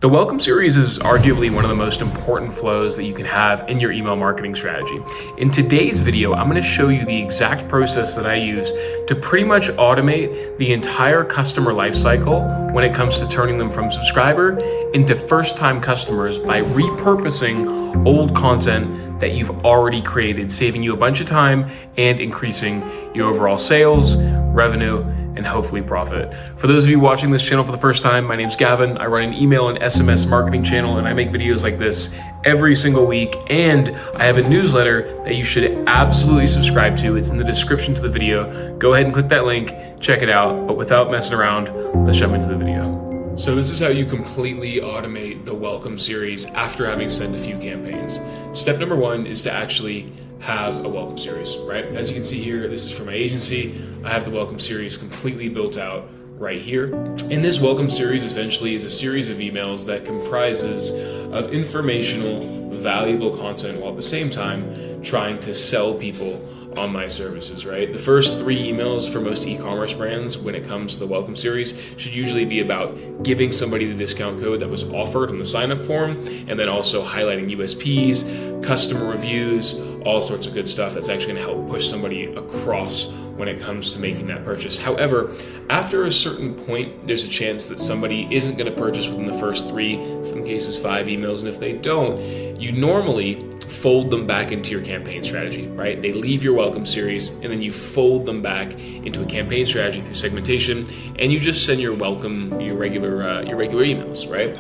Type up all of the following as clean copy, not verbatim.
The Welcome Series is arguably one of the most important flows that you can have in your email marketing strategy. In today's video, I'm going to show you the exact process that I use to pretty much automate the entire customer lifecycle when it comes to turning them from subscriber into first-time customers by repurposing old content that you've already created, saving you a bunch of time and increasing your overall sales, revenue, and hopefully profit. For those of you watching this channel for the first time, my name's Gavin. I run an email and SMS marketing channel, and I make videos like this every single week. And I have a newsletter that you should absolutely subscribe to. It's in the description to the video. Go ahead and click that link, check it out. But without messing around, let's jump into the video. So this is how you completely automate the Welcome Series after having sent a few campaigns. Step number one is to actually have a Welcome Series, right? As you can see here, this is for my agency. I have the Welcome Series completely built out right here. And this Welcome Series essentially is a series of emails that comprises of informational, valuable content while at the same time trying to sell people on my services, right? The first 3 emails for most e-commerce brands when it comes to the Welcome Series should usually be about giving somebody the discount code that was offered on the sign-up form, and then also highlighting USPs, customer reviews, all sorts of good stuff that's actually gonna help push somebody across when it comes to making that purchase. However, after a certain point, there's a chance that somebody isn't gonna purchase within the first 3, in some cases 5 emails, and if they don't, you normally fold them back into your campaign strategy, right? They leave your Welcome Series and then you fold them back into a campaign strategy through segmentation, and you just send your regular emails, right?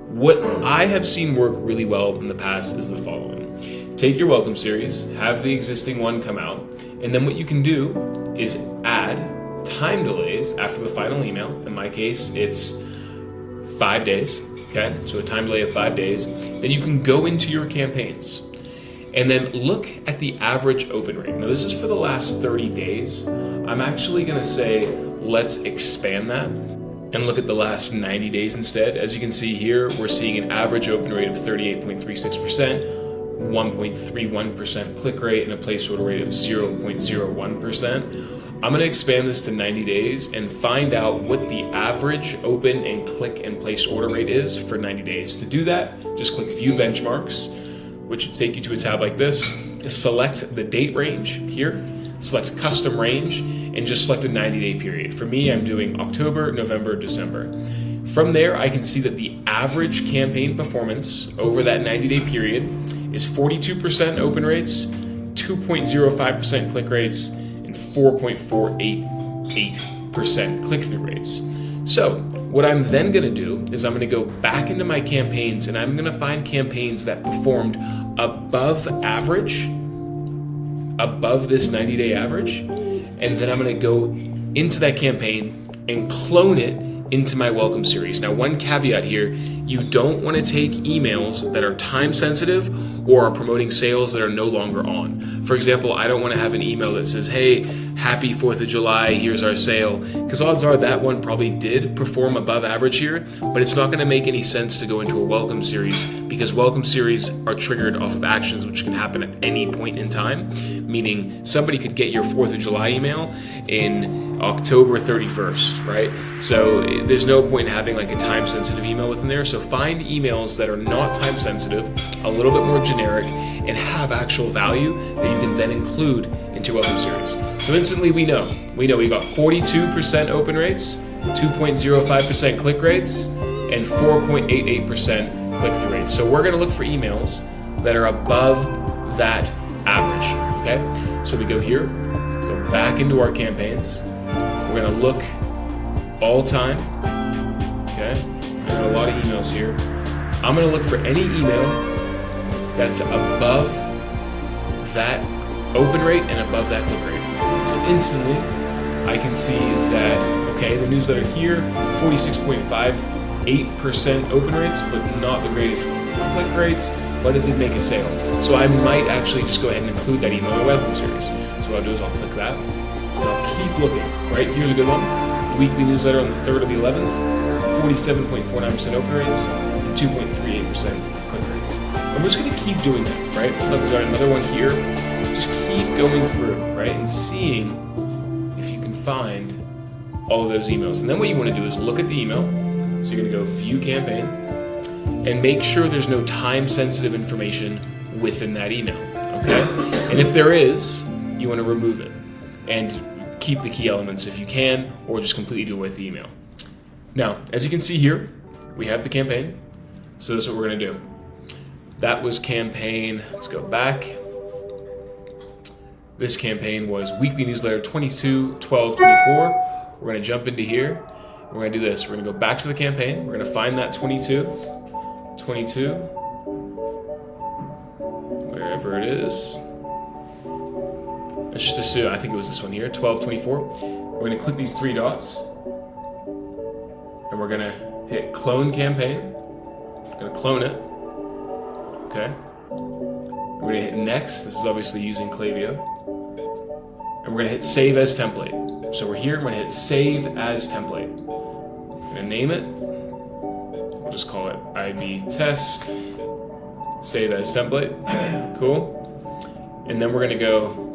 What I have seen work really well in the past is the following. Take your Welcome Series, have the existing one come out, and then what you can do is add time delays after the final email. In my case, it's 5 days, okay? So a time delay of 5 days. Then you can go into your campaigns and then look at the average open rate. Now this is for the last 30 days. I'm actually gonna say, let's expand that and look at the last 90 days instead. As you can see here, we're seeing an average open rate of 38.36%, 1.31% click rate, and a place order rate of 0.01%. I'm gonna expand this to 90 days and find out what the average open and click and place order rate is for 90 days. To do that, just click View Benchmarks, which will take you to a tab like this. Select the date range here, select Custom Range, and just select a 90-day period. For me, I'm doing October, November, December. From there, I can see that the average campaign performance over that 90-day period is 42% open rates, 2.05% click rates, and 4.488% click-through rates. So what I'm then gonna do is I'm gonna go back into my campaigns and I'm gonna find campaigns that performed above average, above this 90-day average, and then I'm gonna go into that campaign and clone it into my Welcome Series. Now, one caveat here, you don't want to take emails that are time sensitive or are promoting sales that are no longer on. For example, I don't want to have an email that says, hey, happy 4th of July, here's our sale, because odds are that one probably did perform above average here, but it's not going to make any sense to go into a Welcome Series because Welcome Series are triggered off of actions which can happen at any point in time, meaning somebody could get your 4th of July email in October 31st, right? So there's no point in having like a time sensitive email within there. So find emails that are not time sensitive, a little bit more generic, and have actual value that you can then include into your Welcome Series. So instantly we know we got 42% open rates, 2.05% click rates, and 4.88% click-through rates. So we're gonna look for emails that are above that average, okay? So we go here, go back into our campaigns. We're gonna look all time, okay? I got a lot of emails here. I'm gonna look for any email that's above that open rate and above that click rate. So instantly, I can see that, okay, the newsletter here, 46.58% open rates, but not the greatest click rates, but it did make a sale. So I might actually just go ahead and include that email in the Welcome Series. So what I'll do is I'll click that, and I'll keep looking, right? Here's a good one. The weekly newsletter on the 3rd of the 11th, 47.49% open rates, and 2.38% click rates. I'm just gonna keep doing that, right? Look, we got another one here. Just keep going through, right? And seeing if you can find all of those emails. And then what you wanna do is look at the email. So you're gonna go View Campaign, and make sure there's no time-sensitive information within that email, okay? And if there is, you want to remove it and keep the key elements if you can, or just completely do away with the email. Now, as you can see here, we have the campaign. So this is what we're going to do. That was campaign, let's go back. This campaign was weekly newsletter 22/12/24. We're going to jump into here. We're going to do this. We're going to go back to the campaign. We're going to find that 22, wherever it is. Let's just assume, I think it was this one here, 12/24. We're going to click these three dots, and we're going to hit clone campaign. I'm going to clone it. Okay. We're going to hit next. This is obviously using Klaviyo. And we're going to hit save as template. So we're here. I'm going to hit save as template. I'm going to name it. We'll just call it IB test. Save as template. Cool. And then we're going to go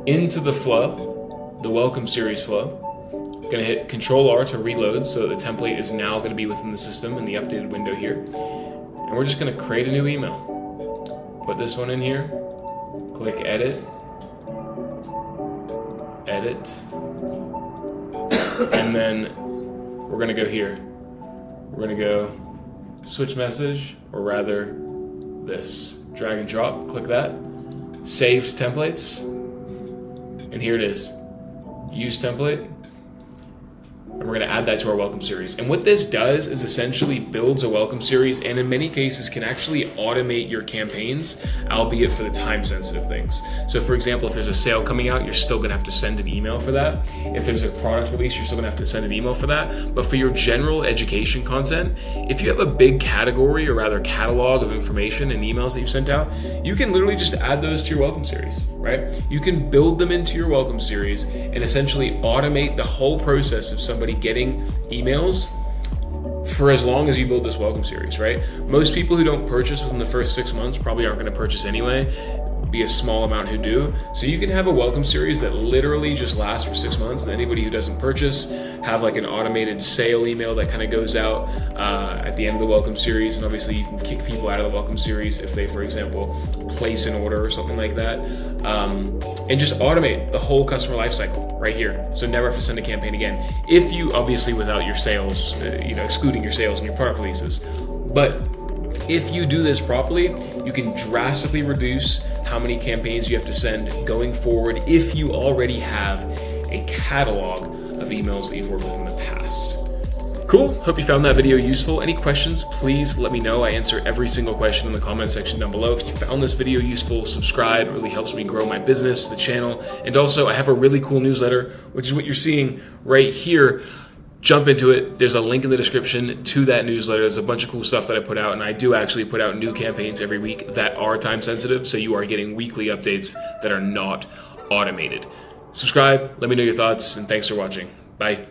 into the flow, the welcome series flow. I'm going to hit Control-R to reload so that the template is now going to be within the system in the updated window here. And we're just going to create a new email. Put this one in here. Click edit. Edit. And then we're going to go here. We're going to go switch message, or rather this. Drag and drop. Click that. Saved templates. And here it is. Use template. And we're going to add that to our welcome series. And what this does is essentially builds a welcome series, and in many cases can actually automate your campaigns, albeit for the time-sensitive things. So for example, if there's a sale coming out, you're still going to have to send an email for that. If there's a product release, you're still going to have to send an email for that. But for your general education content, if you have a big category, or rather catalog of information and emails that you've sent out, you can literally just add those to your welcome series, right? You can build them into your welcome series and essentially automate the whole process of somebody getting emails for as long as you build this welcome series, right? Most people who don't purchase within the first 6 months probably aren't going to purchase anyway. Be a small amount who do. So you can have a welcome series that literally just lasts for 6 months, and anybody who doesn't purchase have like an automated sale email that kind of goes out at the end of the welcome series. And obviously you can kick people out of the welcome series if they, for example, place an order or something like that. And just automate the whole customer lifecycle right here. So never have to send a campaign again. If you, obviously without your sales, excluding your sales and your product releases. But if you do this properly, you can drastically reduce how many campaigns you have to send going forward if you already have a catalog of emails that you've worked with in the past. Cool. Hope you found that video useful. Any questions, please let me know. I answer every single question in the comment section down below. If you found this video useful, subscribe. It really helps me grow my business, the channel. And also, I have a really cool newsletter, which is what you're seeing right here. Jump into it. There's a link in the description to that newsletter. There's a bunch of cool stuff that I put out, and I do actually put out new campaigns every week that are time sensitive, so you are getting weekly updates that are not automated. Subscribe, let me know your thoughts, and thanks for watching. Bye.